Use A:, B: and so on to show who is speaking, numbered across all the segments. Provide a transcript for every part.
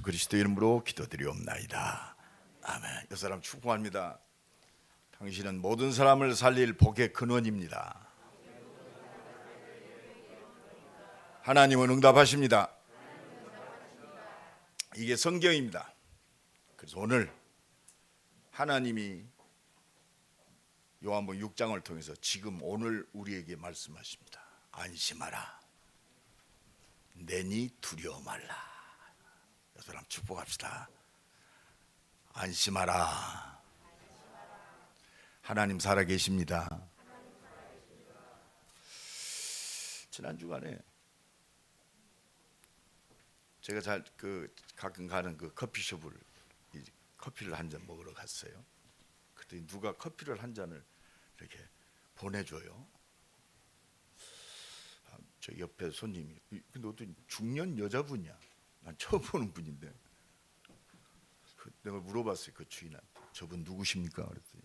A: 그리스도 이름으로 기도드리옵나이다. 아멘. 이 사람 축복합니다. 당신은 모든 사람을 살릴 복의 근원입니다. 하나님은 응답하십니다. 이게 성경입니다. 그래서 오늘 하나님이 요한복음 6장을 통해서 지금 오늘 우리에게 말씀하십니다. 안심하라. 내니 두려워 말라. 이 사람 축복합시다. 안심하라. 하나님 살아계십니다. 지난 주간에 제가 가끔 가는 그 커피숍을 커피를 한 잔 먹으러 갔어요. 그랬더니 누가 커피를 한 잔을 이렇게 보내줘요. 저 옆에 손님이 근데 어떤 중년 여자분이야. 난 처음 보는 분인데 내가 물어봤어요. 그 주인한테 저분 누구십니까? 그랬더니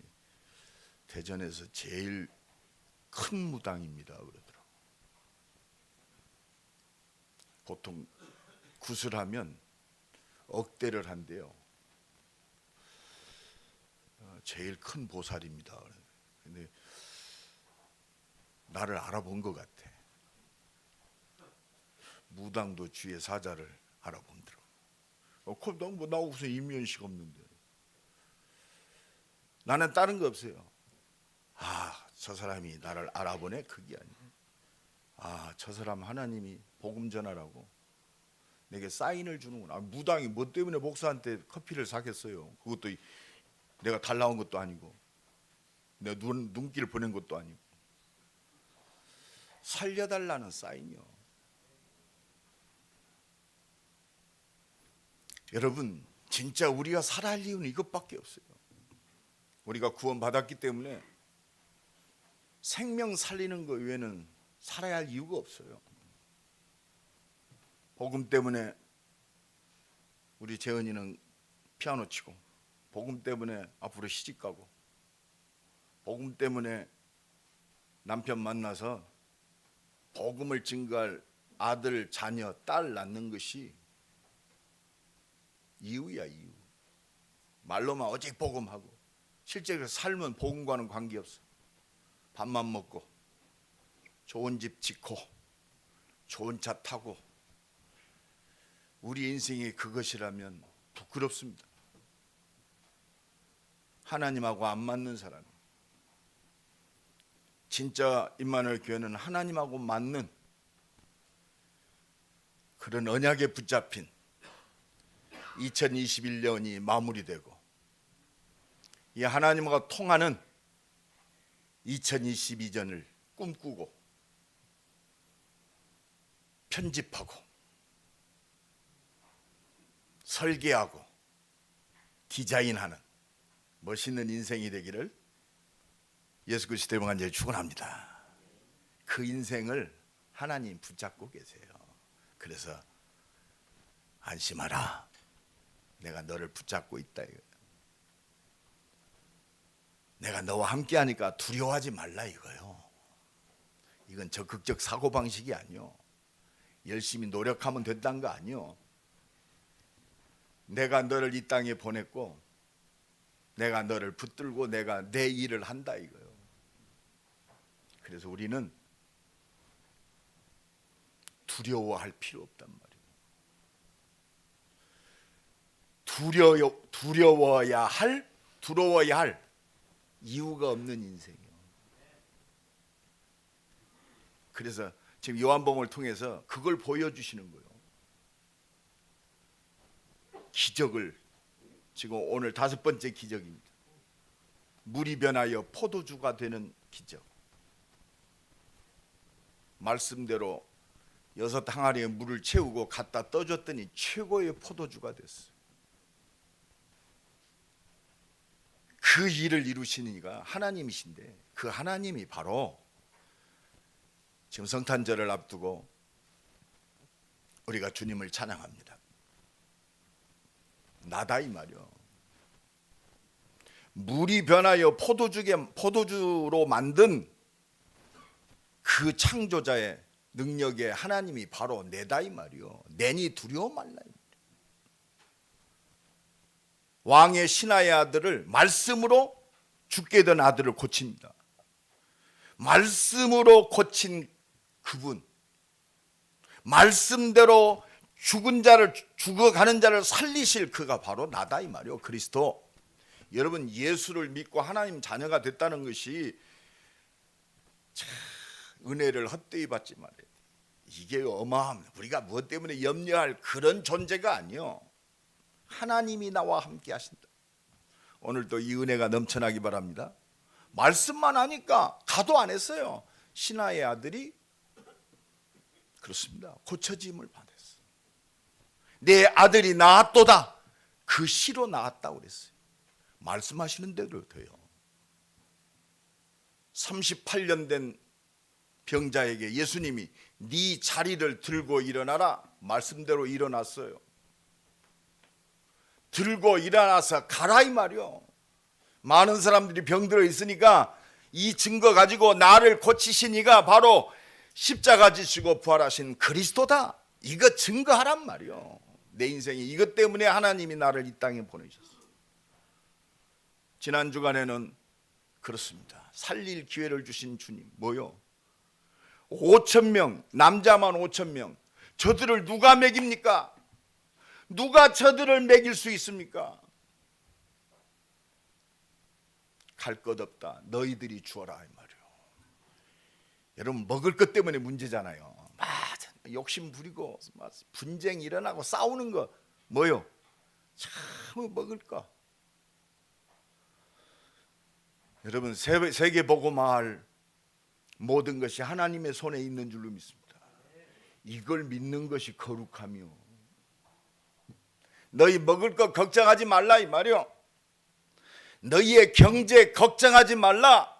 A: 대전에서 제일 큰 무당입니다. 그러더라고. 보통 구슬하면 억대를 한대요. 제일 큰 보살입니다. 근데 나를 알아본 것 같아. 무당도 주의 사자를 알아본더라고. 너무 나하고 무슨 인면식 없는데. 나는 다른 거 없어요. 저 사람이 나를 알아보네. 그게 아니에요. 저 사람 하나님이 복음 전하라고 내게 사인을 주는구나. 무당이 뭐 때문에 목사한테 커피를 사겠어요. 그것도 내가 달라온 것도 아니고 내가 눈길 보낸 것도 아니고 살려달라는 사인이요. 여러분 진짜 우리가 살아야 할 이유는 이것밖에 없어요. 우리가 구원받았기 때문에 생명 살리는 것 외에는 살아야 할 이유가 없어요. 복음 때문에 우리 재은이는 피아노 치고, 복음 때문에 앞으로 시집가고, 복음 때문에 남편 만나서 복음을 증거할 아들, 자녀, 딸 낳는 것이 이유야. 이유. 말로만 오직 복음하고 실제로 삶은 복음과는 관계없어. 밥만 먹고 좋은 집 짓고 좋은 차 타고 우리 인생이 그것이라면 부끄럽습니다. 하나님하고 안 맞는 사람. 진짜 임마누엘 교회는 하나님하고 맞는 그런 언약에 붙잡힌 2021년이 마무리되고 이 하나님과 통하는 2022년을 꿈꾸고 편집하고 설계하고 디자인하는 멋있는 인생이 되기를 예수 그리스도 이름으로 간절히 축원합니다. 그 인생을 하나님 붙잡고 계세요. 그래서 안심하라. 내가 너를 붙잡고 있다. 내가 너와 함께 하니까 두려워하지 말라 이거요. 이건 적극적 사고방식이 아니요. 열심히 노력하면 된다는 거 아니요. 내가 너를 이 땅에 보냈고 내가 너를 붙들고 내가 내 일을 한다 이거요. 그래서 우리는 두려워할 필요 없단 말이에요. 두려워야 할 이유가 없는 인생이요. 그래서 지금 요한복음을 통해서 그걸 보여주시는 거예요. 기적을 지금 오늘 5번째 기적입니다. 물이 변하여 포도주가 되는 기적. 말씀대로 6 항아리에 물을 채우고 갖다 떠줬더니 최고의 포도주가 됐어요. 그 일을 이루시는 이가 하나님이신데 그 하나님이 바로 지금 성탄절을 앞두고 우리가 주님을 찬양합니다. 나다 이 말이요. 물이 변하여 포도주로 만든 그 창조자의 능력의 하나님이 바로 내다 이 말이요. 내니 두려워 말라. 왕의 신하의 아들을 말씀으로 죽게 된 아들을 고칩니다. 말씀으로 고친 그분, 말씀대로 죽은 자를, 죽어가는 자를 살리실 그가 바로 나다 이 말이요, 그리스도. 여러분, 예수를 믿고 하나님 자녀가 됐다는 것이 참 은혜를 헛되이 받지 말아요. 이게 어마합니다. 우리가 무엇 때문에 염려할 그런 존재가 아니요, 하나님이 나와 함께 하신다. 오늘도 이 은혜가 넘쳐나기 바랍니다. 말씀만 하니까 가도 안 했어요. 신하의 아들이 그렇습니다. 고쳐짐을 받았어요. 내 아들이 나았도다. 그 시로 나았다고 그랬어요. 말씀하시는 대로 돼요. 38년 된 병자에게 예수님이 네 자리를 들고 일어나라, 말씀대로 일어났어요. 들고 일어나서 가라 이 말이요. 많은 사람들이 병들어 있으니까 이 증거 가지고 나를 고치신 이가 바로 십자가 지시고 부활하신 그리스도다, 이거 증거하란 말이요. 내 인생이 이것 때문에 하나님이 나를 이 땅에 보내셨어요. 지난 주간에는 그렇습니다. 살릴 기회를 주신 주님, 뭐요? 5,000명, 남자만 5,000명. 저들을 누가 먹입니까? 누가 저들을 먹일 수 있습니까? 갈 것 없다, 너희들이 주어라 이 말이요. 여러분, 먹을 것 때문에 문제잖아요. 욕심 부리고 분쟁 일어나고 싸우는 거 뭐요? 참 먹을 거. 여러분, 세계 복음화할 모든 것이 하나님의 손에 있는 줄로 믿습니다. 이걸 믿는 것이 거룩하며, 너희 먹을 거 걱정하지 말라 이 말이요. 너희의 경제 걱정하지 말라.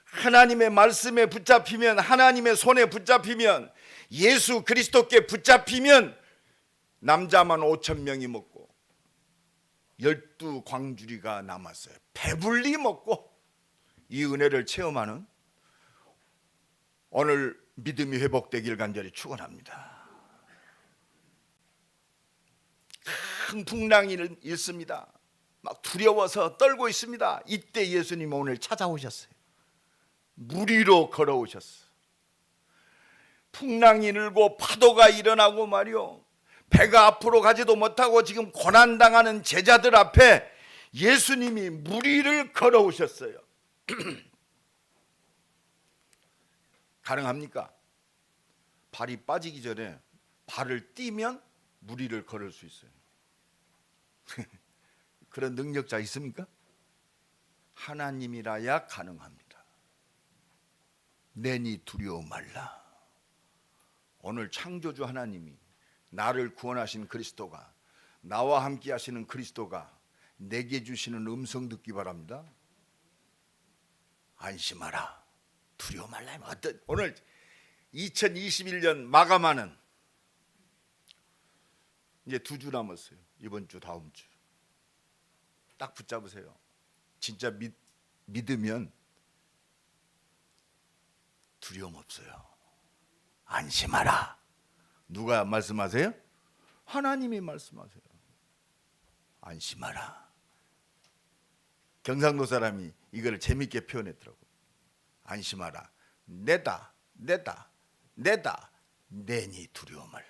A: 하나님의 말씀에 붙잡히면, 하나님의 손에 붙잡히면, 예수 그리스도께 붙잡히면 남자만 5,000명이 먹고 12광주리가 남았어요. 배불리 먹고 이 은혜를 체험하는 오늘 믿음이 회복되길 간절히 축원합니다. 큰 풍랑이 일습니다. 막 두려워서 떨고 있습니다. 이때 예수님이 오늘 찾아오셨어요. 물 위로 걸어오셨어요. 풍랑이 일고 파도가 일어나고 말이요, 배가 앞으로 가지도 못하고 지금 고난당하는 제자들 앞에 예수님이 물 위를 걸어오셨어요. 가능합니까? 발이 빠지기 전에 발을 띄면 물 위를 걸을 수 있어요. 그런 능력자 있습니까? 하나님이라야 가능합니다. 내니 두려워 말라. 오늘 창조주 하나님이, 나를 구원하신 그리스도가, 나와 함께 하시는 그리스도가 내게 주시는 음성 듣기 바랍니다. 안심하라, 두려워 말라. 오늘 2021년 마감하는, 이제 2주 남았어요. 이번 주, 다음 주 딱 붙잡으세요. 진짜 믿으면 두려움 없어요. 안심하라. 누가 말씀하세요? 하나님이 말씀하세요. 안심하라. 경상도 사람이 이걸 재밌게 표현했더라고요. 안심하라. 내다 내니 두려워 말라.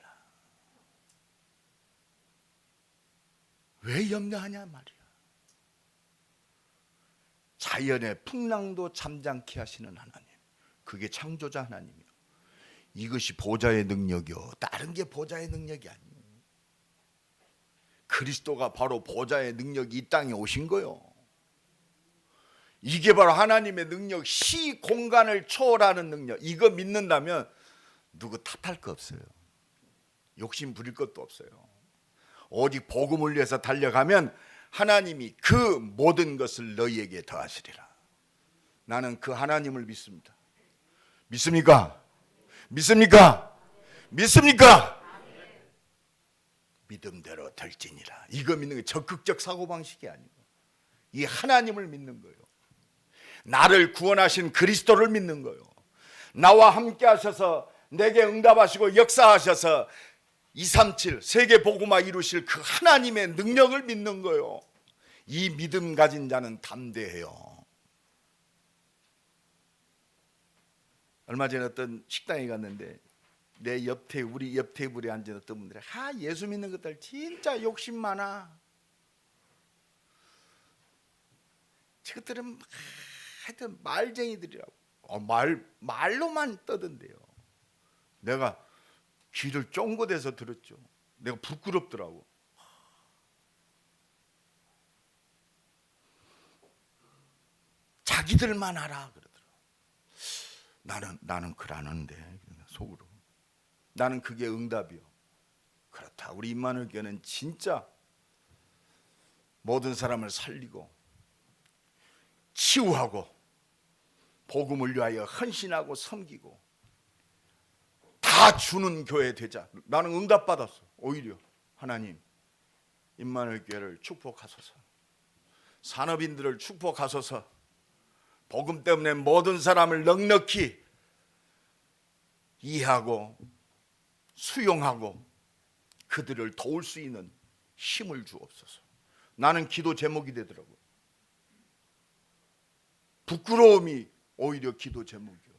A: 왜 염려하냐 말이야. 자연의 풍랑도 잠잠케 하시는 하나님, 그게 창조자 하나님이요. 이것이 보좌의 능력이요, 다른 게 보좌의 능력이 아니에요. 그리스도가 바로 보좌의 능력이 이 땅에 오신 거요. 이게 바로 하나님의 능력, 시 공간을 초월하는 능력. 이거 믿는다면 누구 탓할 거 없어요. 욕심 부릴 것도 없어요. 오직 복음을 위해서 달려가면 하나님이 그 모든 것을 너희에게 더하시리라. 나는 그 하나님을 믿습니다. 믿습니까? 믿습니까? 믿습니까? 믿음대로 될지니라. 이거 믿는 게 적극적 사고방식이 아니고 이 하나님을 믿는 거예요. 나를 구원하신 그리스도를 믿는 거예요. 나와 함께 하셔서 내게 응답하시고 역사하셔서 237 세계 복음화 이루실 그 하나님의 능력을 믿는 거요. 이 믿음 가진 자는 담대해요. 얼마 전에 어떤 식당에 갔는데 내 우리 옆 테이블에 앉은 어떤 분들이 예수 믿는 것들 진짜 욕심 많아. 저것들은 하여튼 말쟁이들이라고. 말로만 떠든대요. 내가 귀를 쫑긋해서 들었죠. 내가 부끄럽더라고. 자기들만 알아 그러더라고. 나는 그러는데 속으로. 나는 그게 응답이요. 그렇다. 우리 임마누엘 교회는 진짜 모든 사람을 살리고 치유하고 복음을 위하여 헌신하고 섬기고 다 주는 교회 되자. 나는 응답받았어. 오히려 하나님 임마누엘 교회를 축복하소서. 산업인들을 축복하소서. 복음 때문에 모든 사람을 넉넉히 이해하고 수용하고 그들을 도울 수 있는 힘을 주옵소서. 나는 기도 제목이 되더라고요. 부끄러움이 오히려 기도 제목이요.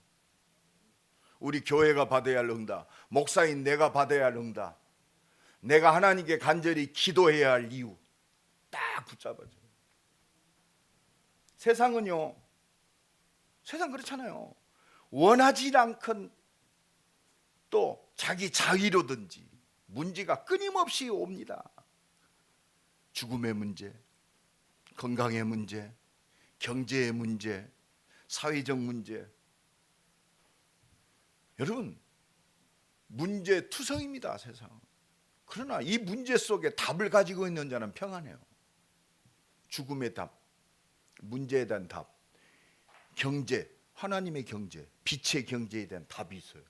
A: 우리 교회가 받아야 할 응답, 목사인 내가 받아야 할 응답, 내가 하나님께 간절히 기도해야 할 이유 딱 붙잡아줘요. 세상은요, 세상 그렇잖아요. 원하지 않건 또 자기 자의로든지 문제가 끊임없이 옵니다. 죽음의 문제, 건강의 문제, 경제의 문제, 사회적 문제. 여러분, 문제투성입니다, 세상. 그러나 이 문제 속에 답을 가지고 있는 자는 평안해요. 죽음의 답, 문제에 대한 답, 경제, 하나님의 경제, 빛의 경제에 대한 답이 있어요.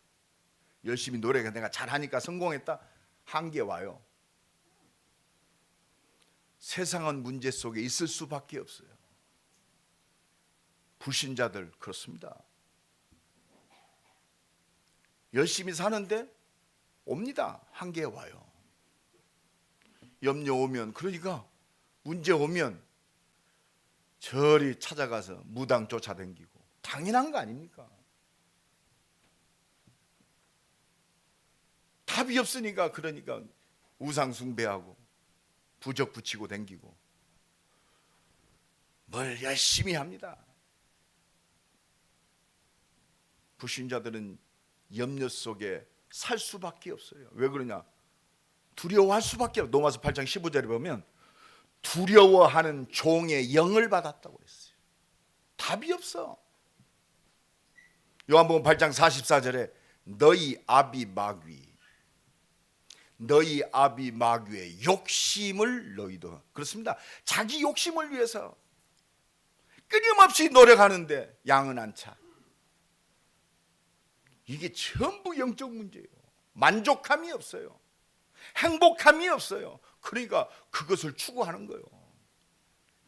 A: 열심히 노래가 내가 잘하니까 성공했다, 한계 와요. 세상은 문제 속에 있을 수밖에 없어요. 불신자들 그렇습니다. 열심히 사는데 옵니다. 한계 와요. 염려 오면, 그러니까 문제 오면 저리 찾아가서 무당 쫓아다니고 당연한 거 아닙니까? 답이 없으니까 그러니까 우상 숭배하고 부적 붙이고 다니고 뭘 열심히 합니다. 불신자들은 염려 속에 살 수밖에 없어요. 왜 그러냐? 두려워할 수밖에 없어요. 로마서 8장 15절에 보면 두려워하는 종의 영을 받았다고 했어요. 답이 없어. 요한복음 8장 44절에 너희 아비 마귀의 욕심을 너희도, 그렇습니다. 자기 욕심을 위해서 끊임없이 노력하는데 양은 안 차. 이게 전부 영적 문제예요. 만족함이 없어요. 행복함이 없어요. 그러니까 그것을 추구하는 거예요.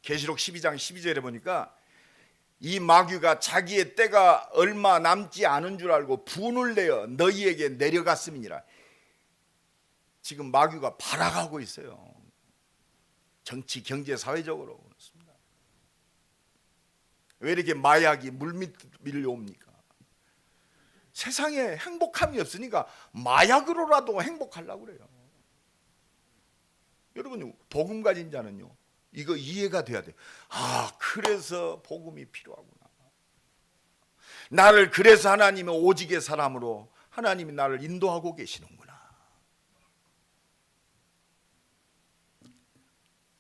A: 계시록 12장 12절에 보니까 이 마귀가 자기의 때가 얼마 남지 않은 줄 알고 분을 내어 너희에게 내려갔음이니라. 지금 마귀가 발악하고 있어요. 정치, 경제, 사회적으로 그렇습니다. 왜 이렇게 마약이 물밀 밀려옵니까? 세상에 행복함이 없으니까 마약으로라도 행복하려고 그래요. 여러분, 복음 가진 자는요, 이거 이해가 돼야 돼요. 그래서 복음이 필요하구나. 나를 그래서 하나님의 오직의 사람으로 하나님이 나를 인도하고 계시는구나.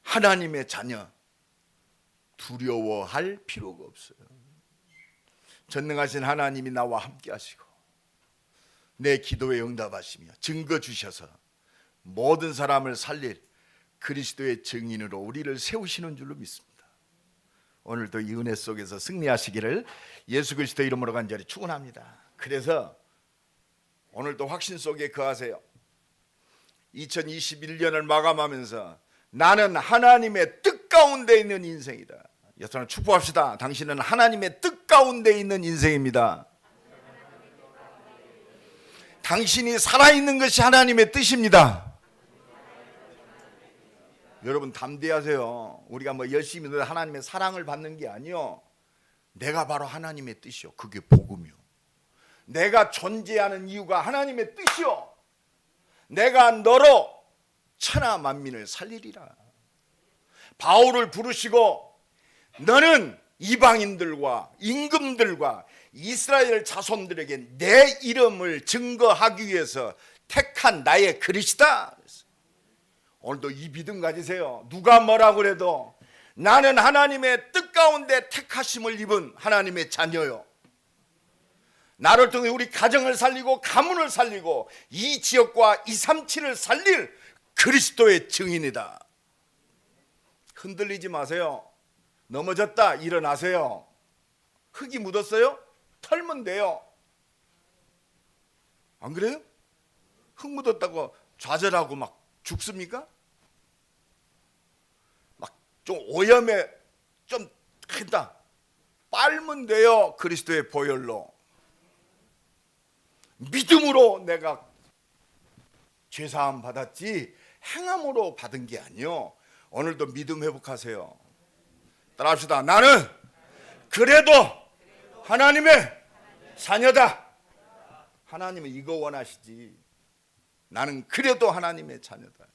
A: 하나님의 자녀, 두려워할 필요가 없어요. 전능하신 하나님이 나와 함께 하시고 내 기도에 응답하시며 증거 주셔서 모든 사람을 살릴 그리스도의 증인으로 우리를 세우시는 줄로 믿습니다. 오늘도 이 은혜 속에서 승리하시기를 예수 그리스도 이름으로 간절히 축원합니다. 그래서 오늘도 확신 속에 거하세요. 2021년을 마감하면서 나는 하나님의 뜻 가운데 있는 인생이다. 여러분 축복합시다. 당신은 하나님의 뜻 가운데 있는 인생입니다. 당신이 살아있는 것이 하나님의 뜻입니다. 여러분 담대하세요. 우리가 뭐 열심히 하나님의 사랑을 받는 게 아니요, 내가 바로 하나님의 뜻이요, 그게 복음이요. 내가 존재하는 이유가 하나님의 뜻이요, 내가 너로 천하 만민을 살리리라. 바울을 부르시고 너는 이방인들과 임금들과 이스라엘 자손들에게 내 이름을 증거하기 위해서 택한 나의 그릇이다. 오늘도 이 믿음 가지세요. 누가 뭐라고 그래도 나는 하나님의 뜻 가운데 택하심을 입은 하나님의 자녀요. 나를 통해 우리 가정을 살리고 가문을 살리고 이 지역과 237을 살릴 그리스도의 증인이다. 흔들리지 마세요. 넘어졌다 일어나세요. 흙이 묻었어요? 털면 돼요. 안 그래요? 흙 묻었다고 좌절하고 막 죽습니까? 막 좀 오염에 좀 크다, 빨면 돼요. 그리스도의 보혈로. 믿음으로 내가 죄사함 받았지 행함으로 받은 게 아니요. 오늘도 믿음 회복하세요. 따라합시다. 나는 그래도 하나님의 자녀다. 하나님은 이거 원하시지. 나는 그래도 하나님의 자녀다.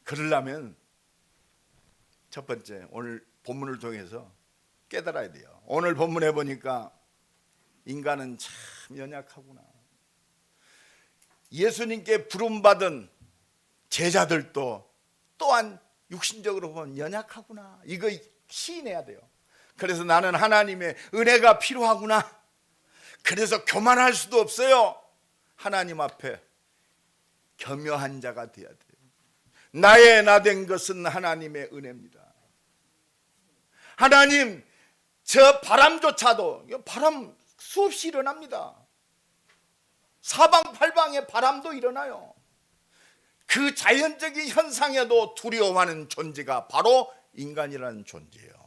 A: 그러려면 첫 번째, 오늘 본문을 통해서 깨달아야 돼요. 오늘 본문에 보니까 인간은 참 연약하구나. 예수님께 부름받은 제자들도 또한 육신적으로 보면 연약하구나. 이거 시인해야 돼요. 그래서 나는 하나님의 은혜가 필요하구나. 그래서 교만할 수도 없어요. 하나님 앞에 겸허한 자가 되어야 돼요. 나의 나 된 것은 하나님의 은혜입니다. 하나님, 저 바람조차도, 바람 수없이 일어납니다. 사방팔방에 바람도 일어나요. 그 자연적인 현상에도 두려워하는 존재가 바로 인간이라는 존재예요.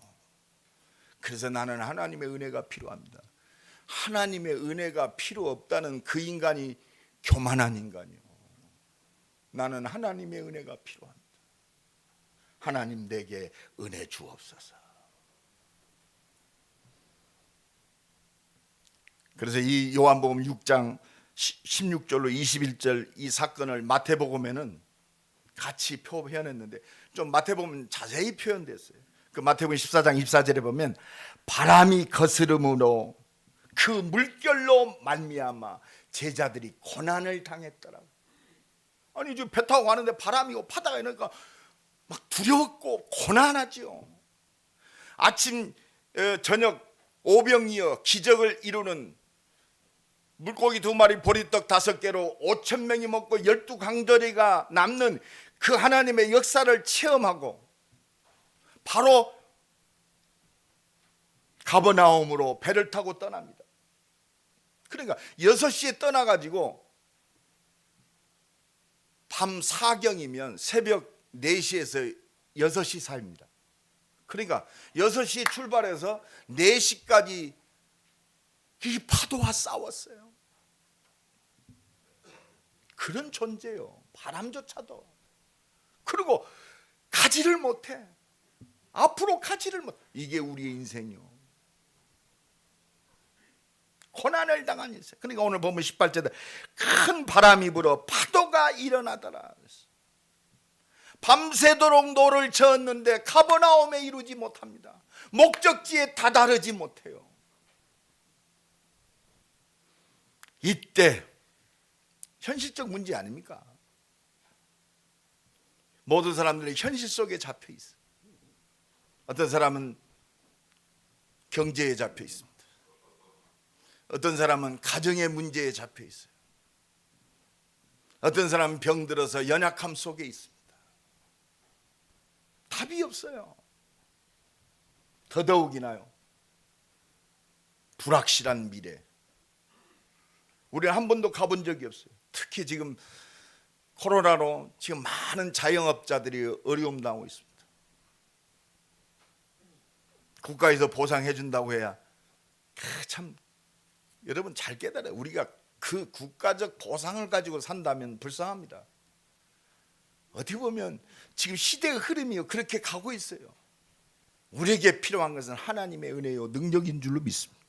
A: 그래서 나는 하나님의 은혜가 필요합니다. 하나님의 은혜가 필요 없다는 그 인간이 교만한 인간이요. 나는 하나님의 은혜가 필요합니다. 하나님 내게 은혜 주옵소서. 그래서 이 요한복음 6장 16절로 21절 이 사건을 마태복음에는 같이 표현했는데 좀 마태복음 자세히 표현됐어요. 그 마태복음 14장 24절에 보면 바람이 거스름으로 그 물결로 말미암아 제자들이 고난을 당했더라고. 아니 지금 배 타고 가는데 바람이 오고 파다가 이러니까 막 두려웠고 고난하죠. 아침 저녁 오병이어 기적을 이루는 물고기 2마리 보리떡 5개로 5,000명이 먹고 12강조리가 남는 그 하나님의 역사를 체험하고 바로 가버나움으로 배를 타고 떠납니다. 그러니까 6시에 떠나가지고 밤 4경이면 새벽 4시에서 6시 사이입니다. 그러니까 6시에 출발해서 4시까지 이 파도와 싸웠어요. 그런 존재요. 바람조차도. 그리고 가지를 못해. 앞으로 가지를 못해. 이게 우리의 인생이요. 고난을 당한 인생. 그러니까 오늘 보면 18절에 큰 바람이 불어 파도가 일어나더라. 밤새도록 노를 저었는데 가버나움에 이루지 못합니다. 목적지에 다다르지 못해요. 이때 현실적 문제 아닙니까? 모든 사람들이 현실 속에 잡혀 있어요. 어떤 사람은 경제에 잡혀 있습니다. 어떤 사람은 가정의 문제에 잡혀 있어요. 어떤 사람은 병들어서 연약함 속에 있습니다. 답이 없어요. 더더욱이나요. 불확실한 미래. 우리는 한 번도 가본 적이 없어요. 특히 지금 코로나로 지금 많은 자영업자들이 어려움 당하고 있습니다. 국가에서 보상해 준다고 해야 참 여러분 잘 깨달아요. 우리가 그 국가적 보상을 가지고 산다면 불쌍합니다. 어떻게 보면 지금 시대의 흐름이 그렇게 가고 있어요. 우리에게 필요한 것은 하나님의 은혜요 능력인 줄로 믿습니다.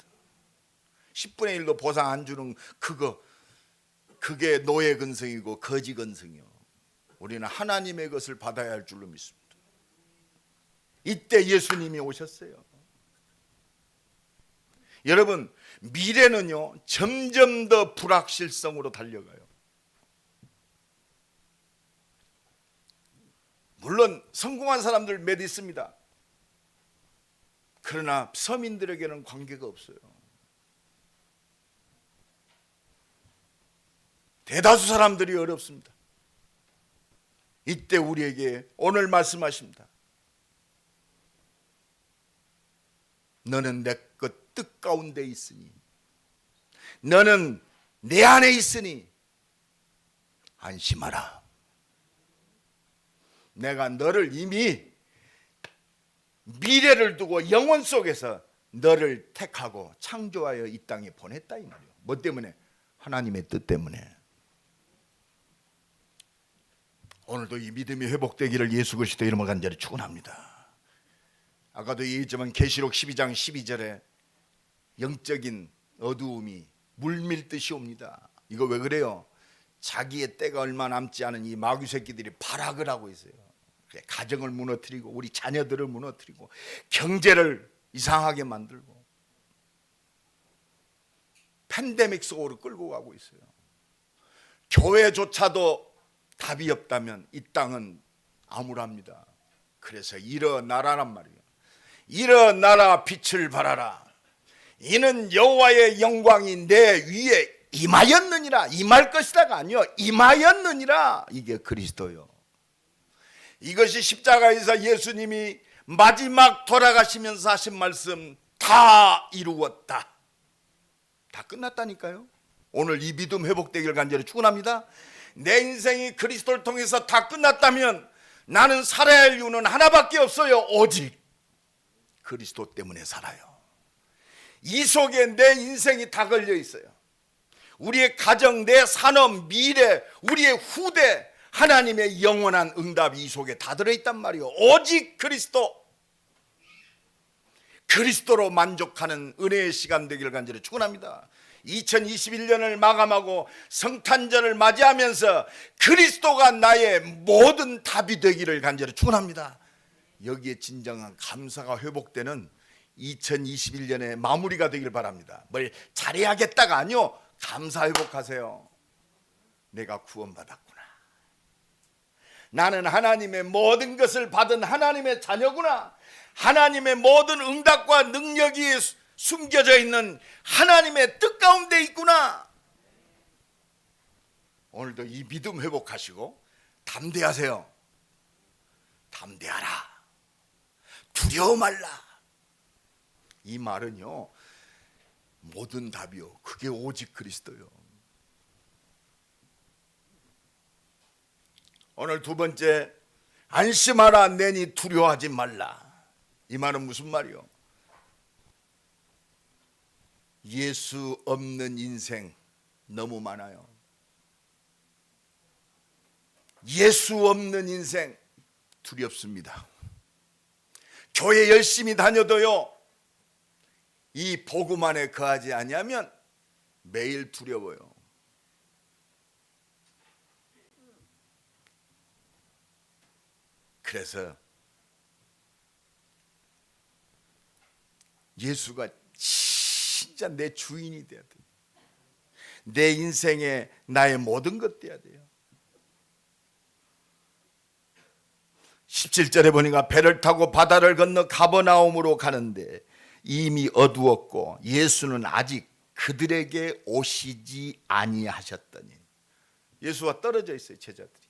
A: 10분의 1도 보상 안 주는 그게 노예 근성이고 거지 근성이요. 우리는 하나님의 것을 받아야 할 줄로 믿습니다. 이때 예수님이 오셨어요. 여러분, 미래는요 점점 더 불확실성으로 달려가요. 물론 성공한 사람들 몇 있습니다. 그러나 서민들에게는 관계가 없어요. 대다수 사람들이 어렵습니다. 이때 우리에게 오늘 말씀하십니다. 너는 내 것 뜻 가운데 있으니, 너는 내 안에 있으니 안심하라. 내가 너를 이미 미래를 두고 영원 속에서 너를 택하고 창조하여 이 땅에 보냈다 이 말이에요. 뭐 때문에? 하나님의 뜻 때문에. 오늘도 이 믿음이 회복되기를 예수 그리스도 이름으로 간절히 축원합니다. 아까도 얘기했지만 계시록 12장 12절에 영적인 어두움이 물밀듯이 옵니다. 이거 왜 그래요? 자기의 때가 얼마 남지 않은 이 마귀 새끼들이 발악을 하고 있어요. 가정을 무너뜨리고 우리 자녀들을 무너뜨리고 경제를 이상하게 만들고 팬데믹 속으로 끌고 가고 있어요. 교회조차도 답이 없다면 이 땅은 암울합니다. 그래서 일어나라란 말이에요. 일어나라 빛을 발하라. 이는 여호와의 영광이 내 위에 임하였느니라. 임할 것이다가 아니요, 임하였느니라. 이게 그리스도요. 이것이 십자가에서 예수님이 마지막 돌아가시면서 하신 말씀, 다 이루었다. 다 끝났다니까요. 오늘 이 믿음 회복되기를 간절히 축원합니다. 내 인생이 그리스도를 통해서 다 끝났다면 나는 살아야 할 이유는 하나밖에 없어요. 오직 그리스도 때문에 살아요. 이 속에 내 인생이 다 걸려 있어요. 우리의 가정, 내 산업, 미래, 우리의 후대, 하나님의 영원한 응답이 이 속에 다 들어있단 말이에요. 오직 그리스도로 만족하는 은혜의 시간 되기를 간절히 축원합니다. 2021년을 마감하고 성탄절을 맞이하면서 그리스도가 나의 모든 답이 되기를 간절히 축원합니다. 여기에 진정한 감사가 회복되는 2021년의 마무리가 되기를 바랍니다. 뭘 잘해야겠다가 아니요, 감사 회복하세요. 내가 구원받았구나. 나는 하나님의 모든 것을 받은 하나님의 자녀구나. 하나님의 모든 응답과 능력이 숨겨져 있는 하나님의 뜻 가운데 있구나. 오늘도 이 믿음 회복하시고 담대하세요. 담대하라. 두려워 말라. 이 말은요, 모든 답이요, 그게 오직 그리스도요. 오늘 두 번째, 안심하라 내니 두려워하지 말라. 이 말은 무슨 말이요? 예수 없는 인생 너무 많아요. 예수 없는 인생 두렵습니다. 교회 열심히 다녀도요, 이 복음 안에 거하지 아니하면 매일 두려워요. 그래서 예수가 진짜 내 주인이 돼야 돼요. 내 인생에 나의 모든 것 돼야 돼요. 17절에 보니까 배를 타고 바다를 건너 가버나움으로 가는데 이미 어두웠고 예수는 아직 그들에게 오시지 아니하셨더니. 예수와 떨어져 있어요, 제자들이.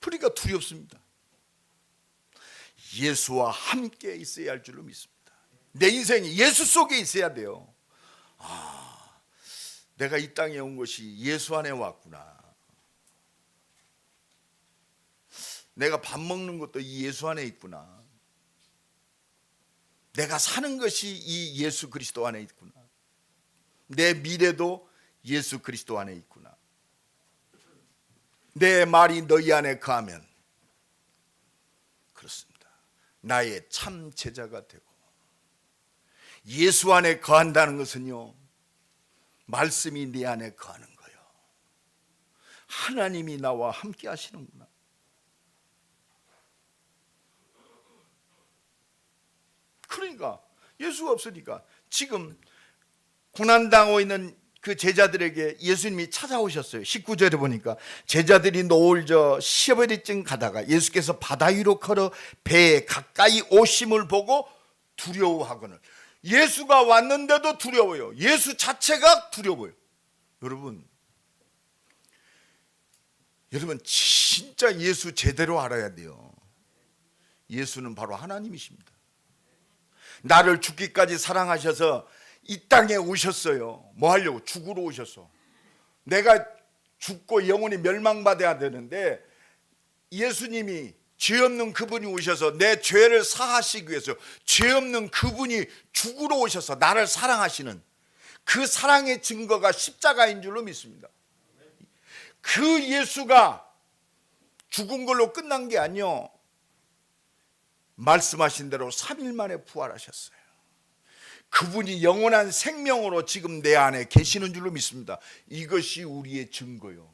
A: 그러니까 두렵습니다. 예수와 함께 있어야 할 줄로 믿습니다. 내 인생이 예수 속에 있어야 돼요. 내가 이 땅에 온 것이 예수 안에 왔구나. 내가 밥 먹는 것도 이 예수 안에 있구나. 내가 사는 것이 이 예수 그리스도 안에 있구나. 내 미래도 예수 그리스도 안에 있구나. 내 말이 너희 안에 거하면 그렇습니다. 나의 참 제자가 되고, 예수 안에 거한다는 것은요, 말씀이 내 안에 거하는 거예요. 하나님이 나와 함께 하시는구나. 그러니까 예수가 없으니까 지금 고난당하고 있는 그 제자들에게 예수님이 찾아오셨어요. 19절에 보니까 제자들이 노을 저 시어버리쯤 가다가 예수께서 바다 위로 걸어 배에 가까이 오심을 보고 두려워하거늘. 예수가 왔는데도 두려워요. 예수 자체가 두려워요. 여러분 진짜 예수 제대로 알아야 돼요. 예수는 바로 하나님이십니다. 나를 죽기까지 사랑하셔서 이 땅에 오셨어요. 뭐 하려고? 죽으러 오셨어. 내가 죽고 영원히 멸망받아야 되는데 예수님이 죄 없는 그분이 오셔서 내 죄를 사하시기 위해서 죄 없는 그분이 죽으러 오셔서 나를 사랑하시는 그 사랑의 증거가 십자가인 줄로 믿습니다. 그 예수가 죽은 걸로 끝난 게 아니요, 말씀하신 대로 3일 만에 부활하셨어요. 그분이 영원한 생명으로 지금 내 안에 계시는 줄로 믿습니다. 이것이 우리의 증거요.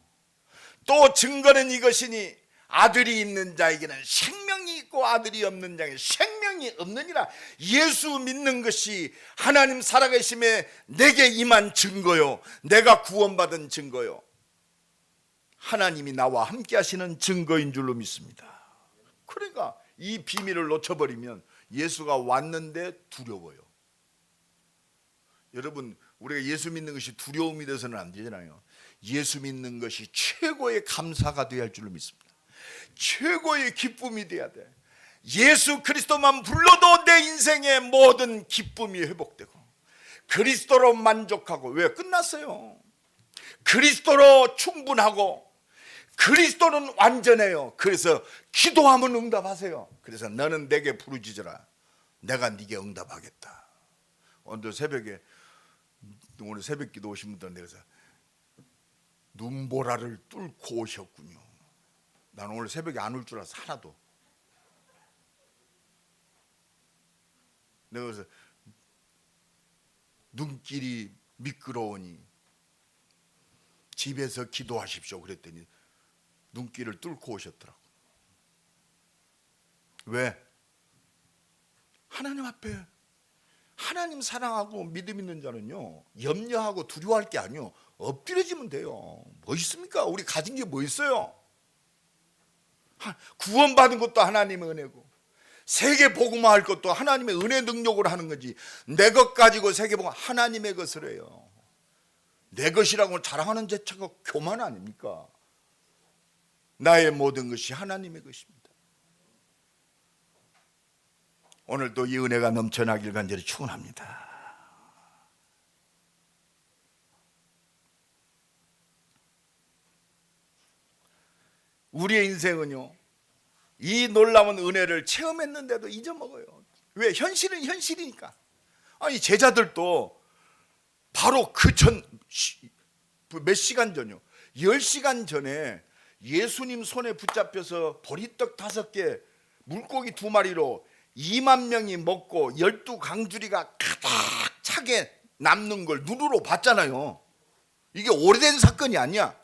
A: 또 증거는 이것이니 아들이 있는 자에게는 생명이 있고 아들이 없는 자에게는 생명이 없느니라. 예수 믿는 것이 하나님 살아계심에 내게 임한 증거요, 내가 구원받은 증거요, 하나님이 나와 함께 하시는 증거인 줄로 믿습니다. 그러니까 이 비밀을 놓쳐버리면 예수가 왔는데 두려워요. 여러분, 우리가 예수 믿는 것이 두려움이 돼서는 안 되잖아요. 예수 믿는 것이 최고의 감사가 되어야 할 줄로 믿습니다. 최고의 기쁨이 돼야 돼. 예수 그리스도만 불러도 내 인생의 모든 기쁨이 회복되고 그리스도로 만족하고. 왜? 끝났어요. 그리스도로 충분하고 그리스도는 완전해요. 그래서 기도하면 응답하세요. 그래서 너는 내게 부르짖으라, 내가 네게 응답하겠다. 오늘 새벽에, 오늘 새벽 기도 오신 분들 내가 눈보라를 뚫고 오셨군요. 난 오늘 새벽에 안 올 줄 알았어. 하나도. 내가 그래서 눈길이 미끄러우니 집에서 기도하십시오 그랬더니 눈길을 뚫고 오셨더라고. 왜? 하나님 앞에, 하나님 사랑하고 믿음 있는 자는요, 염려하고 두려워할 게 아니요, 엎드려지면 돼요. 뭐 있습니까? 우리 가진 게 뭐 있어요? 구원받은 것도 하나님의 은혜고, 세계 복음화할 것도 하나님의 은혜 능력으로 하는 거지. 내 것 가지고 세계 복음, 하나님의 것을 해요. 내 것이라고 자랑하는 자체가 교만 아닙니까? 나의 모든 것이 하나님의 것입니다. 오늘도 이 은혜가 넘쳐나길 간절히 축원합니다. 우리의 인생은요, 이 놀라운 은혜를 체험했는데도 잊어먹어요. 왜? 현실은 현실이니까. 아니, 제자들도 바로 그 전 몇 시간 전요, 10시간 전에 예수님 손에 붙잡혀서 보리떡 5개, 물고기 2마리로 2만 명이 먹고 12강주리가 가득 차게 남는 걸 눈으로 봤잖아요. 이게 오래된 사건이 아니야.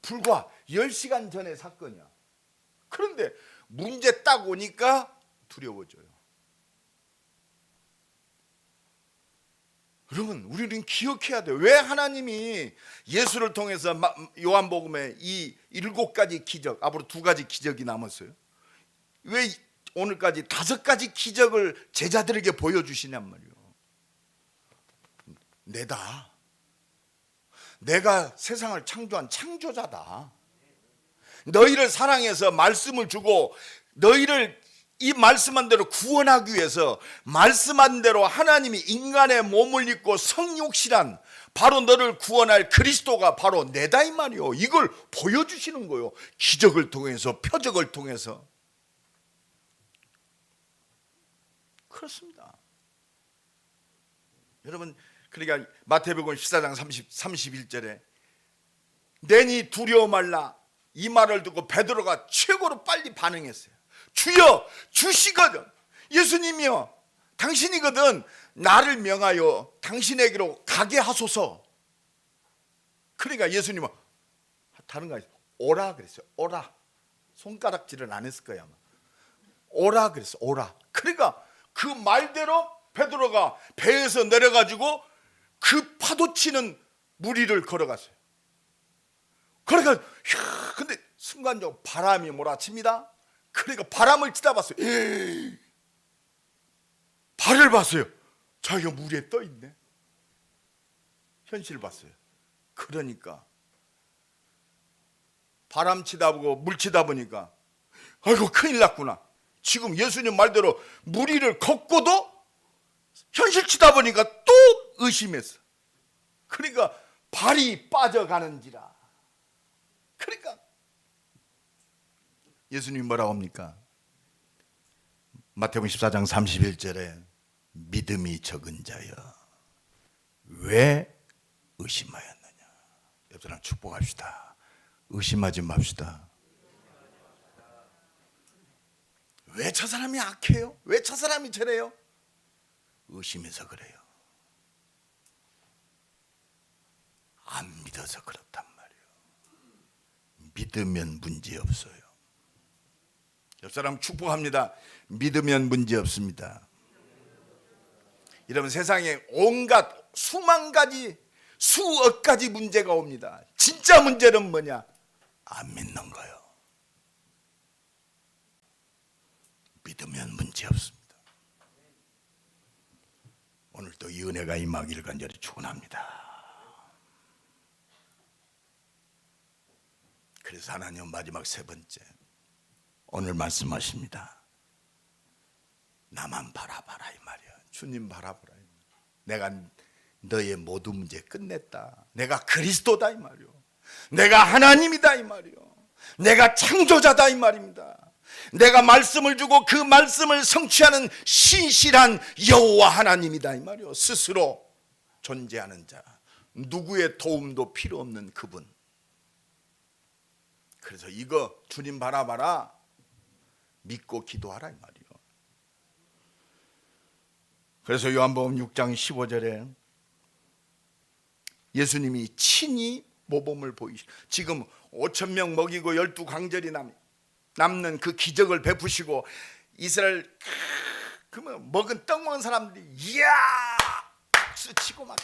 A: 불과 10시간 전의 사건이야. 그런데 문제 딱 오니까 두려워져요. 여러분, 우리는 기억해야 돼요. 왜 하나님이 예수를 통해서 요한복음에 이 7가지 기적, 앞으로 2가지 기적이 남았어요? 왜 오늘까지 5가지 기적을 제자들에게 보여주시냔 말이에요. 내가 세상을 창조한 창조자다. 너희를 사랑해서 말씀을 주고 너희를 이 말씀한 대로 구원하기 위해서 말씀한 대로 하나님이 인간의 몸을 입고 성육신한 바로 너를 구원할 그리스도가 바로 내다 이 말이요. 이걸 보여주시는 거예요. 기적을 통해서, 표적을 통해서. 그렇습니다. 여러분, 그러니까 마태복음 14장 31절에 내니 두려워 말라, 이 말을 듣고 베드로가 최고로 빨리 반응했어요. 주여, 주시거든. 예수님이여, 당신이거든. 나를 명하여 당신에게로 가게 하소서. 그러니까 예수님은 다른 거 아니에요. 오라 그랬어요. 오라. 손가락질은 안 했을 거야 아마. 오라 그랬어. 오라. 그러니까 그 말대로 베드로가 배에서 내려가지고 그 파도치는 무리를 걸어갔어요. 그러니까 근데 순간적으로 바람이 몰아칩니다. 그러니까 바람을 치다봤어요. 발을 봤어요. 자기가 물에 떠 있네. 현실을 봤어요. 그러니까 바람 치다 보고 물 치다 보니까 아이고 큰일 났구나. 지금 예수님 말대로 무리를 걷고도 현실 치다 보니까 또 의심했어. 그러니까 발이 빠져가는지라. 그러니까 예수님이 뭐라고 합니까? 마태복음 14장 31절에 믿음이 적은 자여 왜 의심하였느냐. 옆 사람 축복합시다. 의심하지 맙시다. 왜 저 사람이 악해요? 왜 저 사람이 저래요? 의심해서 그래요. 안 믿어서 그렇단 말이에요. 믿으면 문제 없어요. 옆 사람 축복합니다. 믿으면 문제 없습니다. 여러분, 세상에 온갖 수만 가지 수억 가지 문제가 옵니다. 진짜 문제는 뭐냐? 안 믿는 거예요. 믿으면 문제 없습니다. 오늘 또 이 은혜가 임하기를 간절히 축원합니다. 그래서 하나님 마지막 세 번째, 오늘 말씀하십니다. 나만 바라봐라 이 말이야. 주님 바라보라. 내가 너의 모든 문제 끝냈다. 내가 그리스도다 이 말이요. 내가 하나님이다 이 말이요. 내가 창조자다 이 말입니다. 내가 말씀을 주고 그 말씀을 성취하는 신실한 여호와 하나님이다 이 말이요. 스스로 존재하는 자, 누구의 도움도 필요 없는 그분. 그래서 이거 주님 바라봐라, 믿고 기도하라 이 말이요. 그래서 요한복음 6장 15절에 예수님이 친히 모범을 보이시고, 지금 5천 명 먹이고 12광절이 남는 그 기적을 베푸시고, 이스라엘 그러면 먹은 떡 먹은 사람들이 이야 박수 치고 막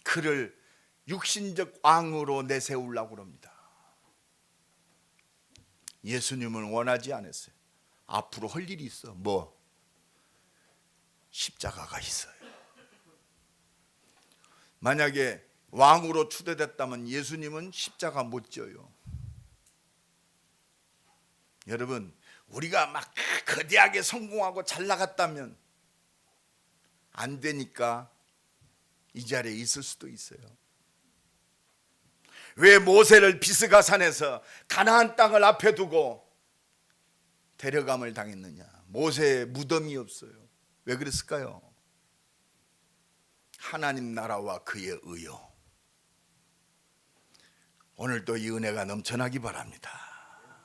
A: 그를 육신적 왕으로 내세우려고 합니다. 예수님은 원하지 않았어요. 앞으로 할 일이 있어. 뭐? 십자가가 있어요. 만약에 왕으로 추대됐다면 예수님은 십자가 못 져요. 여러분, 우리가 막 거대하게 성공하고 잘 나갔다면 안 되니까 이 자리에 있을 수도 있어요. 왜 모세를 비스가산에서 가나안 땅을 앞에 두고 데려감을 당했느냐? 모세의 무덤이 없어요. 왜 그랬을까요? 하나님 나라와 그의 의요. 오늘도 이 은혜가 넘쳐나기 바랍니다.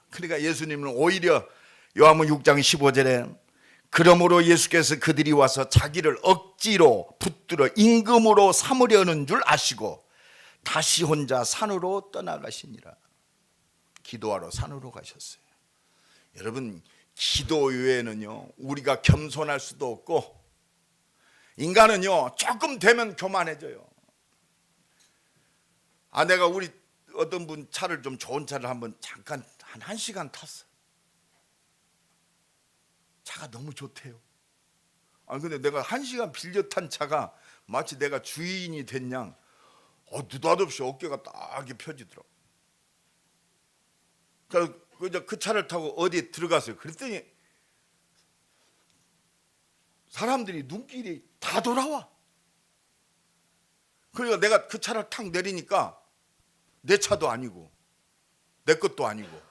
A: 그러니까 예수님은 오히려 요한복음 6장 15절에 그러므로 예수께서 그들이 와서 자기를 억지로 붙들어 임금으로 삼으려는 줄 아시고 다시 혼자 산으로 떠나가시니라. 기도하러 산으로 가셨어요. 여러분, 기도 외에는요 우리가 겸손할 수도 없고, 인간은요 조금 되면 교만해져요. 내가 우리 어떤 분 차를 좀 좋은 차를 한번 잠깐 한 1시간 탔어. 차가 너무 좋대요. 근데 내가 1시간 빌려 탄 차가 마치 내가 주인이 된 양 느닷없이 어깨가 딱 펴지더라고. 그래서 그 차를 타고 어디에 들어갔어요. 그랬더니 사람들이 눈길이 다 돌아와. 그러니까 내가 그 차를 탁 내리니까 내 차도 아니고 내 것도 아니고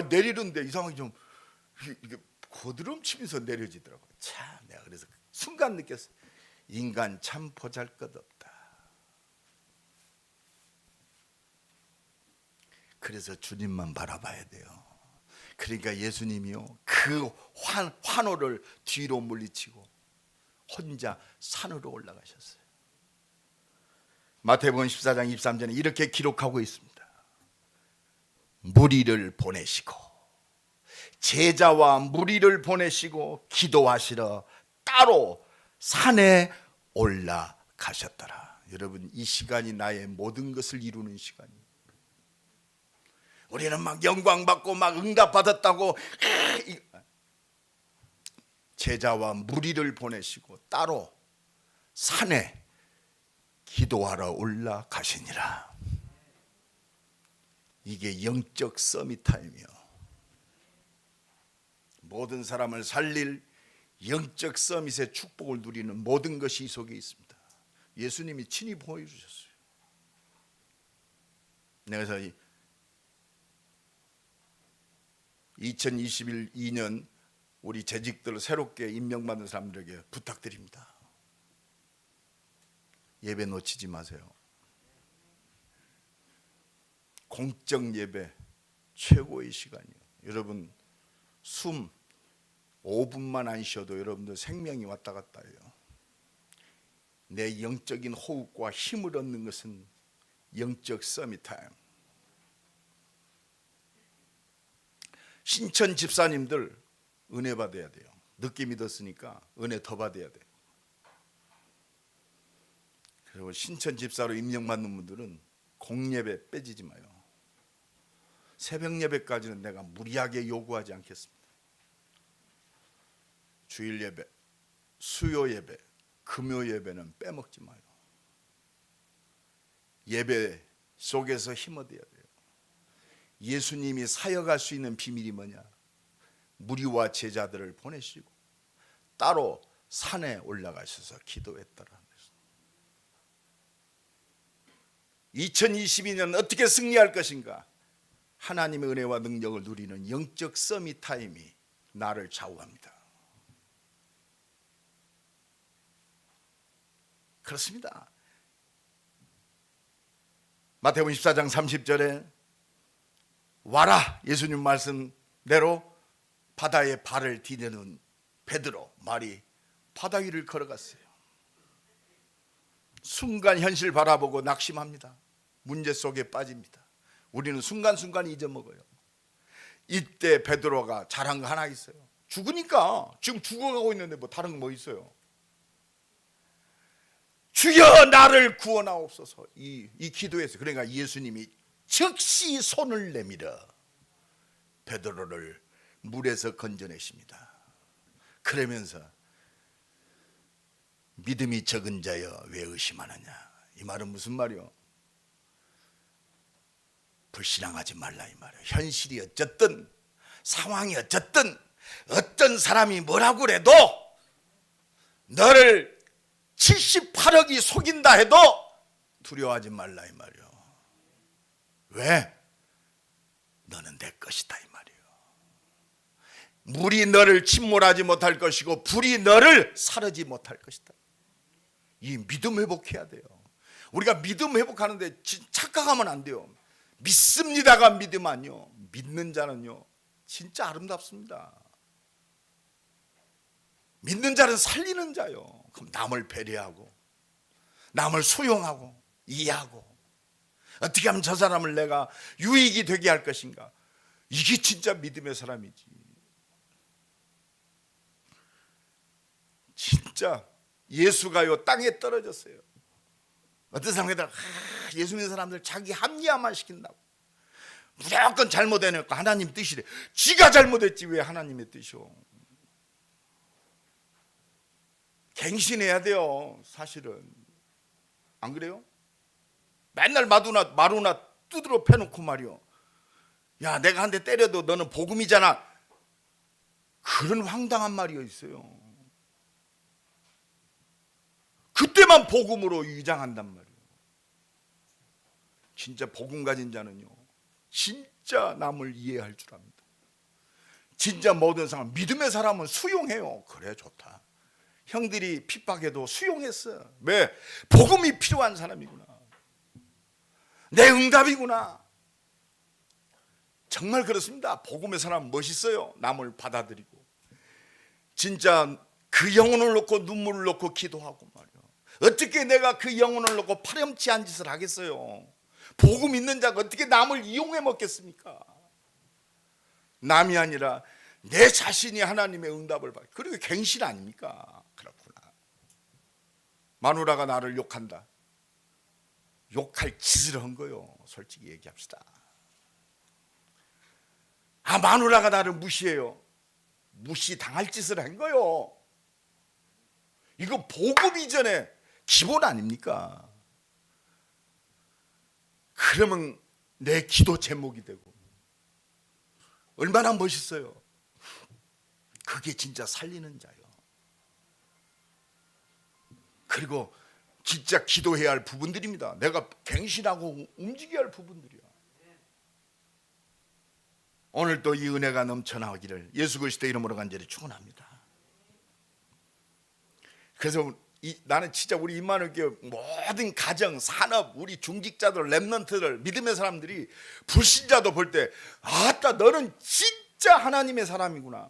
A: 내리는데 이상하게 좀 이게 고드름치면서 내려지더라고요. 참 내가 그래서 순간 느꼈어요. 인간 참 보잘것없다. 그래서 주님만 바라봐야 돼요. 그러니까 예수님이요 그 환호를 뒤로 물리치고 혼자 산으로 올라가셨어요. 마태복음 14장 23절에 이렇게 기록하고 있습니다. 무리를 보내시고 제자와 무리를 보내시고 기도하시러 따로 산에 올라가셨더라. 여러분 이 시간이 나의 모든 것을 이루는 시간이에요. 우리는 막 영광받고 막 응답받았다고 제자와 무리를 보내시고 따로 산에 기도하러 올라가시니라. 이게 영적 서밋 타임이요. 모든 사람을 살릴 영적 서밋의 축복을 누리는 모든 것이 이 속에 있습니다. 예수님이 친히 보여주셨어요. 그래서 2022년 우리 재직들 새롭게 임명받은 사람들에게 부탁드립니다. 예배 놓치지 마세요. 공적 예배 최고의 시간이에요. 여러분 숨 5분만 안 쉬어도 여러분들 생명이 왔다 갔다 해요. 내 영적인 호흡과 힘을 얻는 것은 영적 서밋 타임. 신천 집사님들 은혜 받아야 돼요. 늦게 믿었으니까 은혜 더 받아야 돼요. 그리고 신천 집사로 임명받는 분들은 공예배 빼지지 마요. 새벽 예배까지는 내가 무리하게 요구하지 않겠습니다. 주일 예배, 수요 예배, 금요 예배는 빼먹지 마요. 예배 속에서 힘 얻어야 돼요. 예수님이 사역할 수 있는 비밀이 뭐냐? 무리와 제자들을 보내시고 따로 산에 올라가셔서 기도했더라. 2022년 어떻게 승리할 것인가? 하나님의 은혜와 능력을 누리는 영적 서밋 타임이 나를 좌우합니다. 그렇습니다. 마태복음 14장 30절에 와라 예수님 말씀대로 바다에 발을 디디는 베드로 말이 바다 위를 걸어갔어요. 순간 현실 바라보고 낙심합니다. 문제 속에 빠집니다. 우리는 순간순간 잊어먹어요. 이때 베드로가 잘한 거 하나 있어요. 죽으니까 지금 죽어가고 있는데 뭐 다른 거 뭐 있어요? 주여 나를 구원하옵소서. 이 기도에서 그러니까 예수님이 즉시 손을 내밀어 베드로를 물에서 건져내십니다. 그러면서 믿음이 적은 자여 왜 의심하느냐? 이 말은 무슨 말이요? 불신앙하지 말라 이 말이에요. 현실이 어쨌든 상황이 어쨌든 어떤 사람이 뭐라고 그래도 너를 78억이 속인다 해도 두려워하지 말라 이 말이에요. 왜? 너는 내 것이다 이 말이에요. 물이 너를 침몰하지 못할 것이고 불이 너를 사르지 못할 것이다. 이 믿음 회복해야 돼요. 우리가 믿음 회복하는데 착각하면 안 돼요. 믿습니다가 믿음 아니요. 믿는 자는요 진짜 아름답습니다. 믿는 자는 살리는 자요. 그럼 남을 배려하고 남을 수용하고 이해하고 어떻게 하면 저 사람을 내가 유익이 되게 할 것인가. 이게 진짜 믿음의 사람이지. 진짜 예수가요 땅에 떨어졌어요. 어떤 사람들 예수 믿는 사람들 자기 합리화만 시킨다고 무조건 잘못해놓고 하나님 뜻이래. 지가 잘못했지 왜 하나님의 뜻이오. 갱신해야 돼요. 사실은 안 그래요? 맨날 마루나 두드러 패놓고 말이요. 야 내가 한 대 때려도 너는 복음이잖아. 그런 황당한 말이 있어요. 그때만 복음으로 위장한단 말이에요. 진짜 복음 가진 자는요 진짜 남을 이해할 줄 압니다. 진짜 모든 사람, 믿음의 사람은 수용해요. 그래, 좋다. 형들이 핍박해도 수용했어. 왜? 복음이 필요한 사람이구나. 내 응답이구나. 정말 그렇습니다. 복음의 사람 멋있어요. 남을 받아들이고 진짜 그 영혼을 놓고 눈물을 놓고 기도하고 말이야. 어떻게 내가 그 영혼을 놓고 파렴치한 짓을 하겠어요. 복음 있는 자가 어떻게 남을 이용해 먹겠습니까? 남이 아니라 내 자신이 하나님의 응답을 받고, 그리고 갱신 아닙니까? 그렇구나. 마누라가 나를 욕한다. 욕할 짓을 한 거요. 솔직히 얘기합시다. 아, 마누라가 나를 무시해요. 무시당할 짓을 한 거요. 이거 복음 이전에 기본 아닙니까? 그러면 내 기도 제목이 되고 얼마나 멋있어요. 그게 진짜 살리는 자요. 그리고 진짜 기도해야 할 부분들입니다. 내가 갱신하고 움직여야 할 부분들이야. 오늘도 이 은혜가 넘쳐나오기를 예수 그리스도의 이름으로 간절히 축원합니다. 그래서 나는 진짜 우리 임마누엘교회 모든 가정, 산업, 우리 중직자들, 렘넌트들, 믿음의 사람들이 불신자도 볼 때 아따 너는 진짜 하나님의 사람이구나.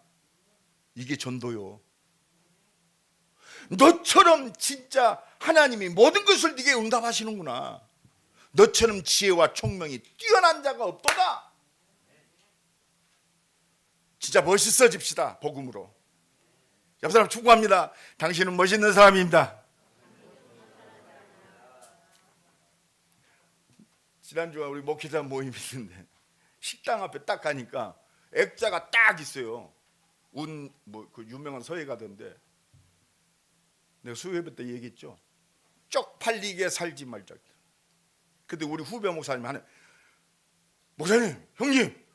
A: 이게 전도요. 너처럼 진짜 하나님이 모든 것을 네게 응답하시는구나. 너처럼 지혜와 총명이 뛰어난 자가 없도다. 진짜 멋있어집시다. 복음으로. 옆 사람 축복합니다. 당신은 멋있는 사람입니다. 지난주에 우리 목회자 모임이 있는데 식당 앞에 딱 가니까 액자가 딱 있어요. 그 유명한 서예가던데 내가 수요예배 때 얘기했죠. 쪽팔리게 살지 말자. 근데 우리 후배 목사님 하는, 목사님, 형님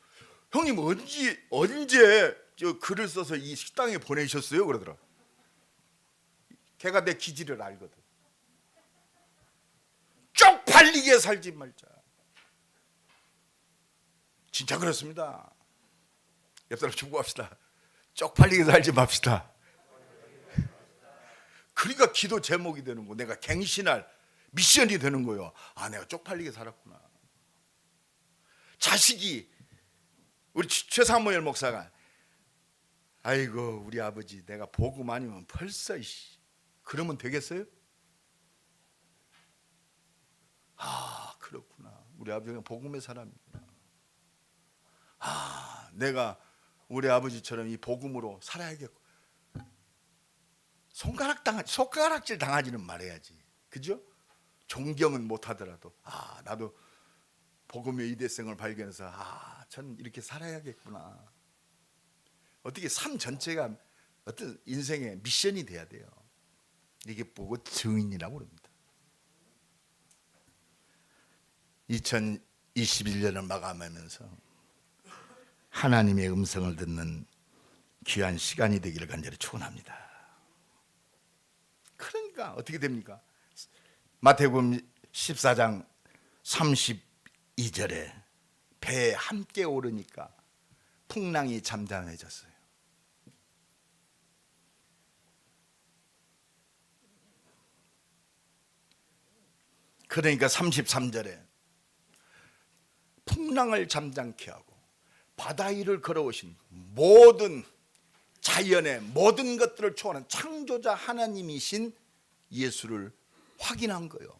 A: 언제 저 글을 써서 이 식당에 보내셨어요? 그러더라. 걔가 내 기질을 알거든. 쪽팔리게 살지 말자. 진짜 그렇습니다. 옆 사람 축복합시다. 쪽팔리게 살지 맙시다. 그러니까 기도 제목이 되는 거, 내가 갱신할 미션이 되는 거예요. 아, 내가 쪽팔리게 살았구나. 자식이, 우리 최사무엘 목사가, 아이고 우리 아버지 내가 복음 아니면 벌써 그러면 되겠어요? 아, 그렇구나. 우리 아버지가 복음의 사람이구나. 아, 내가 우리 아버지처럼 이 복음으로 살아야겠고. 손가락질 당하지는 말아야지. 그죠? 존경은 못하더라도 나도 복음의 이대성을 발견해서 전 이렇게 살아야겠구나. 어떻게 삶 전체가 어떤 인생의 미션이 돼야 돼요. 이게 보고 증인이라고 그럽니다. 2021년을 마감하면서 하나님의 음성을 듣는 귀한 시간이 되기를 간절히 축원합니다. 그러니까 어떻게 됩니까? 마태복음 14장 32절에 배에 함께 오르니까 풍랑이 잠잠해졌어요. 그러니까 33절에 풍랑을 잠잠케 하고 바다 위를 걸어오신 모든 자연의 모든 것들을 초월한 창조자 하나님이신 예수를 확인한 거예요.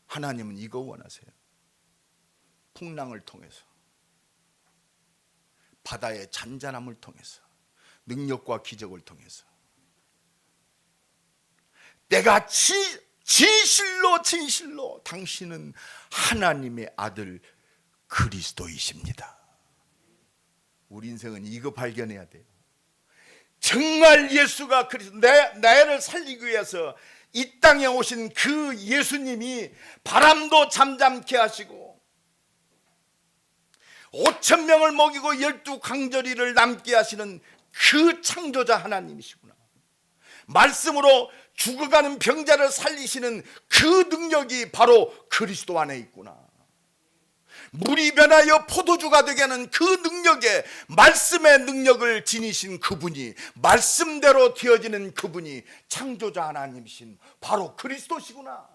A: 하나님은 이거 원하세요. 풍랑을 통해서, 바다의 잔잔함을 통해서, 능력과 기적을 통해서 내가 진실로 당신은 하나님의 아들 그리스도이십니다. 우리 인생은 이거 발견해야 돼요. 정말 예수가 그리스도, 나를 살리기 위해서 이 땅에 오신 그 예수님이 바람도 잠잠케 하시고 5,000명을 먹이고 12강절이를 남게 하시는 그 창조자 하나님이시구나. 말씀으로 죽어가는 병자를 살리시는 그 능력이 바로 그리스도 안에 있구나. 물이 변하여 포도주가 되게 하는 그 능력에, 말씀의 능력을 지니신 그분이, 말씀대로 되어지는 그분이 창조자 하나님이신 바로 그리스도시구나.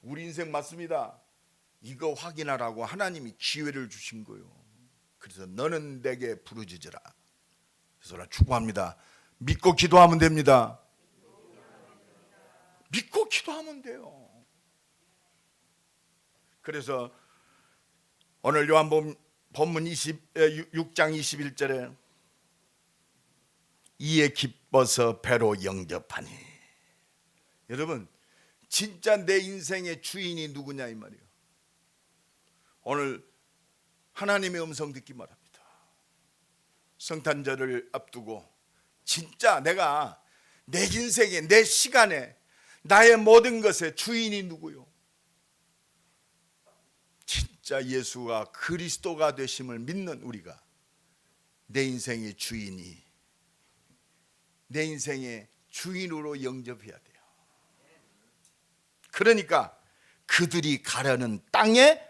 A: 우리 인생 맞습니다. 이거 확인하라고 하나님이 기회를 주신 거예요. 그래서 너는 내게 부르짖으라. 그래서 나 축복합니다. 믿고 기도하면 됩니다. 믿고 기도하면 돼요. 그래서 오늘 요한복음 본문 6장 21절에 이에 기뻐서 배로 영접하니. 여러분, 진짜 내 인생의 주인이 누구냐 이 말이에요. 오늘 하나님의 음성 듣기 바랍니다. 성탄절을 앞두고 진짜 내가 내 인생에, 내 시간에, 나의 모든 것의 주인이 누구요? 진짜 예수가 그리스도가 되심을 믿는 우리가 내 인생의 주인이, 내 인생의 주인으로 영접해야 돼요. 그러니까 그들이 가려는 땅에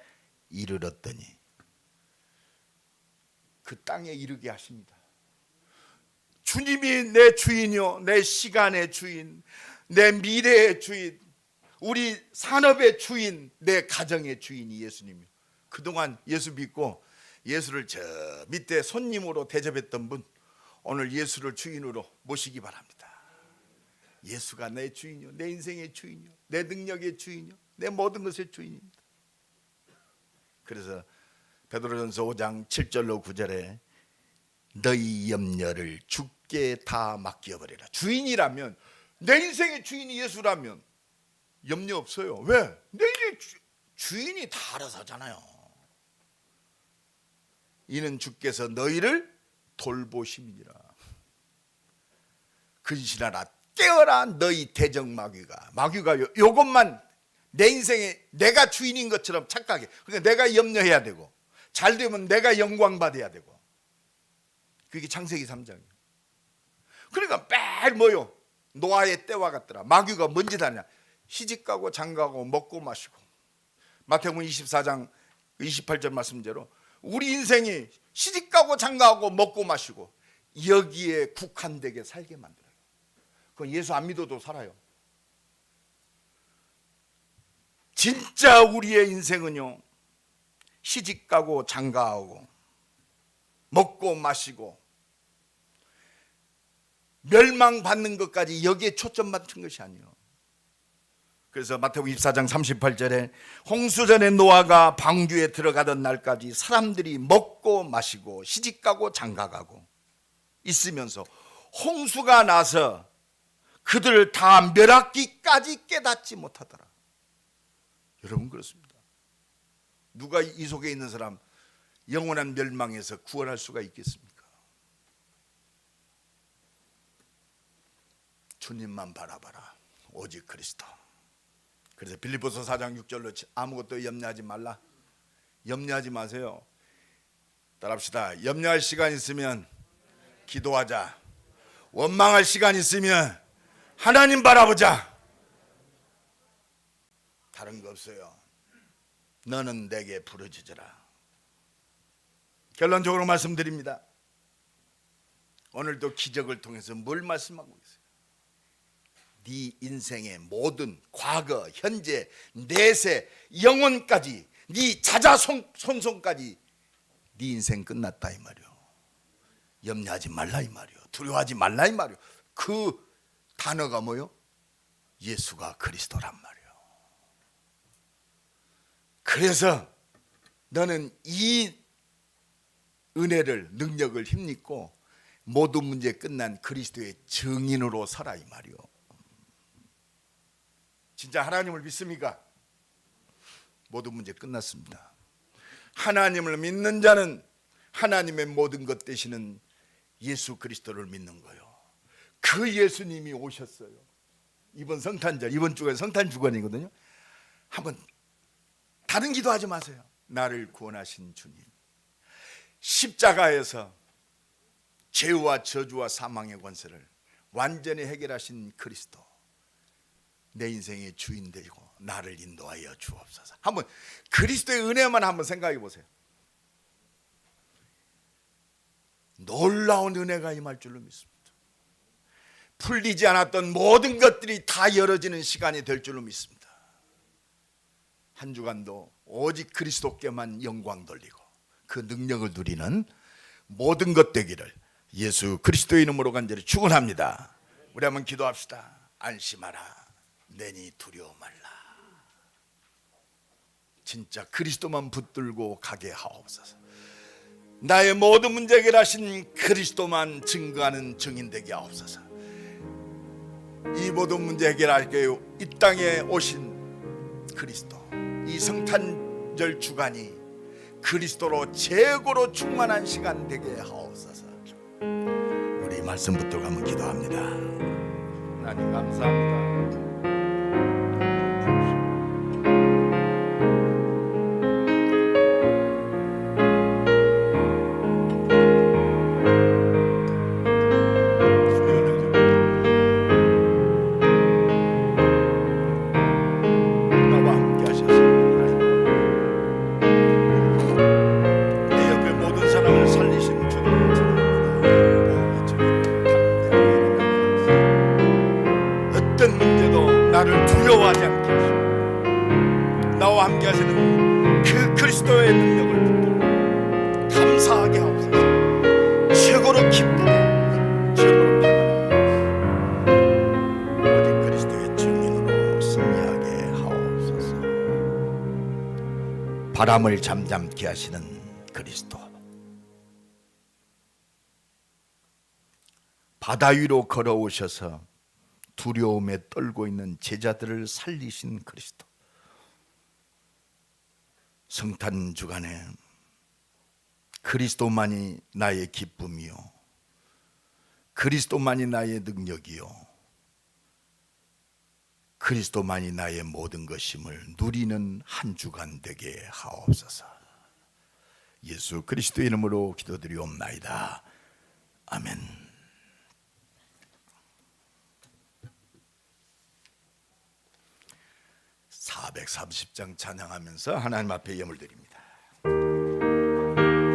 A: 이르렀더니, 그 땅에 이르게 하십니다. 주님이 내 주인이요, 내 시간의 주인, 내 미래의 주인, 우리 산업의 주인, 내 가정의 주인이 예수님이요. 그동안 예수 믿고 예수를 저 밑에 손님으로 대접했던 분, 오늘 예수를 주인으로 모시기 바랍니다. 예수가 내 주인이요, 내 인생의 주인이요, 내 능력의 주인이요, 내 모든 것의 주인입니다. 그래서 베드로전서 5장 7절로 9절에 너희 염려를 주께 다 맡겨버리라. 주인이라면, 내 인생의 주인이 예수라면 염려 없어요. 왜? 내 인생의 주인이 다 알아서 하잖아요. 이는 주께서 너희를 돌보심이니라. 근신하라, 깨어라 너희 대적 마귀가. 마귀가 요것만 내 인생에 내가 주인인 것처럼 착각해. 그러니까 내가 염려해야 되고, 잘 되면 내가 영광 받아야 되고. 그게 창세기 3장이에요. 그러니까 매일 뭐요? 노아의 때와 같더라. 마귀가 뭔 짓 하냐? 시집가고 장가고 먹고 마시고. 마태복음 24장 28절 말씀대로 우리 인생이 시집가고 장가고 먹고 마시고 여기에 국한되게 살게 만들어요. 그건 예수 안 믿어도 살아요. 진짜 우리의 인생은요, 시집가고 장가하고 먹고 마시고 멸망받는 것까지 여기에 초점 맞춘 것이 아니에요. 그래서 마태복음 24장 38절에 홍수전에 노아가 방주에 들어가던 날까지 사람들이 먹고 마시고 시집가고 장가가고 있으면서 홍수가 나서 그들을 다 멸하기까지 깨닫지 못하더라. 여러분, 그렇습니다. 누가 이 속에 있는 사람 영원한 멸망에서 구원할 수가 있겠습니까? 주님만 바라봐라, 오직 그리스도. 그래서 빌립보서 4장 6절로 아무것도 염려하지 말라. 염려하지 마세요. 따라합시다. 염려할 시간 있으면 기도하자. 원망할 시간 있으면 하나님 바라보자. 다른 거 없어요. 너는 내게 부르짖으라. 결론적으로 말씀드립니다. 오늘도 기적을 통해서 뭘 말씀하고 있어요? 네 인생의 모든 과거, 현재, 내세, 영혼까지, 네 자자손손까지 네 인생 끝났다 이 말이요. 염려하지 말라 이 말이요. 두려워하지 말라 이 말이요. 그 단어가 뭐요? 예수가 그리스도란 말이요. 그래서 너는 이 은혜를, 능력을 힘입고 모든 문제 끝난 그리스도의 증인으로 서라 이 말이요. 진짜 하나님을 믿습니까? 모든 문제 끝났습니다. 하나님을 믿는 자는 하나님의 모든 것 되시는 예수 그리스도를 믿는 거예요. 그 예수님이 오셨어요. 이번 성탄절, 이번 주가 성탄 주간이거든요. 한번 다른 기도하지 마세요. 나를 구원하신 주님, 십자가에서 죄와 저주와 사망의 권세를 완전히 해결하신 그리스도, 내 인생의 주인 되고 나를 인도하여 주옵소서. 한번 그리스도의 은혜만 한번 생각해 보세요. 놀라운 은혜가 임할 줄로 믿습니다. 풀리지 않았던 모든 것들이 다 열어지는 시간이 될 줄로 믿습니다. 한 주간도 오직 그리스도께만 영광 돌리고 그 능력을 누리는 모든 것 되기를 예수 그리스도의 이름으로 간절히 축원합니다. 우리 한번 기도합시다. 안심하라, 내니 두려워 말라. 진짜 그리스도만 붙들고 가게 하옵소서. 나의 모든 문제 해결하신 그리스도만 증거하는 증인 되게 하옵소서. 이 모든 문제 해결할게요. 이 땅에 오신 그리스도, 이 성탄절 주간이 그리스도로 최고로 충만한 시간 되게 하옵소서. 우리 말씀 붙들고 한번 기도합니다. 하나님 감사합니다. 나를 두려워하지 않게 하시고 나와 함께 하시는 그 그리스도의 능력을 붙들고 감사하게 하옵소서. 최고로 기쁘게, 최고로 평안하게, 오직 그리스도의 증인으로 승리하게 하옵소서. 바람을 잠잠케 하시는 그리스도, 바다 위로 걸어오셔서 두려움에 떨고 있는 제자들을 살리신 그리스도, 성탄 주간에 그리스도만이 나의 기쁨이요, 그리스도만이 나의 능력이요, 그리스도만이 나의 모든 것임을 누리는 한 주간 되게 하옵소서. 예수 그리스도의 이름으로 기도드리옵나이다. 아멘. 430장 찬양하면서 하나님 앞에 예물 드립니다.